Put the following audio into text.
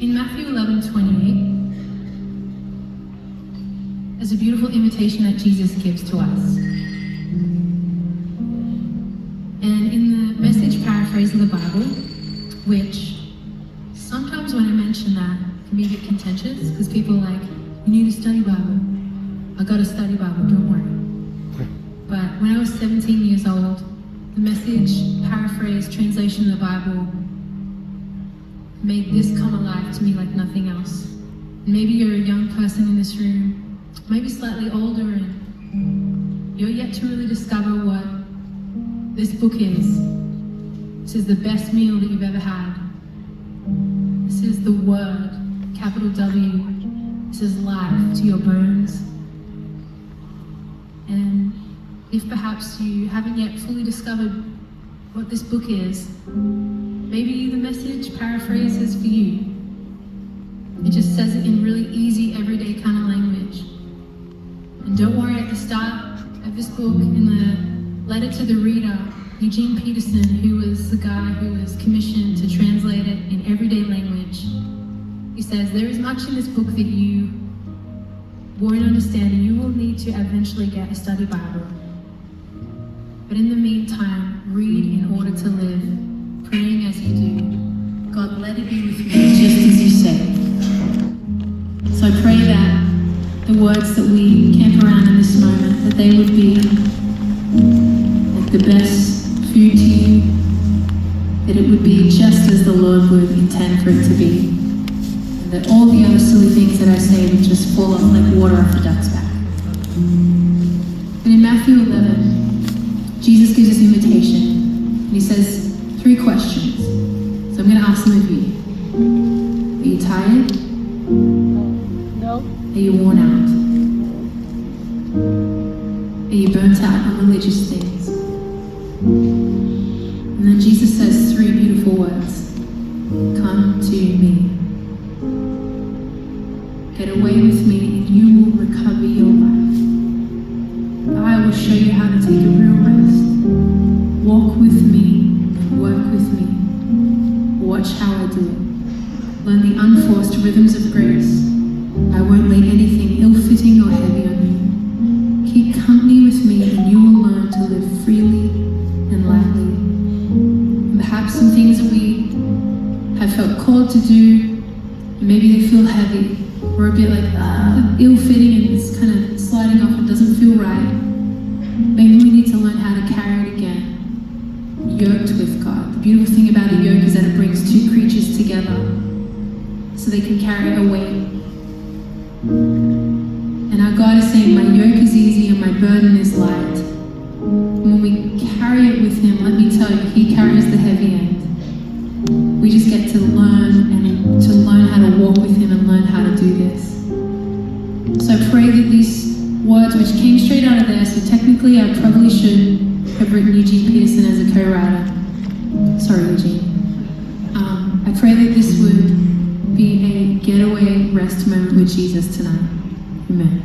In Matthew 11:28, there's a beautiful invitation that Jesus gives to us. And in the Message paraphrase of the Bible, which sometimes when I mention that can be a bit contentious, because people are like, you need to study Bible. I got to study Bible, don't worry. But when I was 17 years old, the Message paraphrase translation of the Bible made this come alive to me like nothing else. And maybe you're a young person in this room, maybe slightly older, and you're yet to really discover what this book is. This is the best meal that you've ever had. This is the Word, capital W. This is life to your bones. And if perhaps you haven't yet fully discovered what this book is, maybe the Message paraphrase is for you. It just says it in really easy, everyday kind of language. And don't worry, at the start of this book, in the letter to the reader, Eugene Peterson, who was the guy who was commissioned to translate it in everyday language, he says, there is much in this book that you won't understand, and you will need to eventually get a study Bible. But in the meantime, read in order to live, praying as you do. God, let it be with me just as you say. So I pray that the words that we camp around in this moment, that they would be like the best food to you, that it would be just as the Lord would intend for it to be, and that all the other silly things that I say would just fall off like water off a duck's back. And in Matthew 11, Jesus gives us invitation, and he says 3 questions. So I'm going to ask some of you. Are you tired? No. Are you worn out? Are you burnt out on religious things? And then Jesus says 3 beautiful words. Come to me. Get away with me and you will recover your life. I will show you how to take a real rest. Walk with me, work with me. Watch how I do it. Learn the unforced rhythms of grace. I won't lay anything ill-fitting or heavy on you. Keep company with me and you will learn to live freely and lightly. And perhaps some things that we have felt called to do, maybe they feel heavy or a bit like ill-fitting and it's kind of sliding off and doesn't feel right. Maybe we need to learn how to carry it again, yoked with God. The beautiful thing about a yoke is that it brings 2 creatures together so they can carry a weight. And our God is saying, my yoke is easy and my burden is light. And when we carry it with him, let me tell you, he carries the heavy end. We just get to learn how to walk with him and learn how to do this. So I pray that these words, which came straight out of there, so technically I probably should have written Eugene Peterson as a co-writer. Sorry, Eugene. I pray that this would be a getaway rest moment with Jesus tonight. Amen.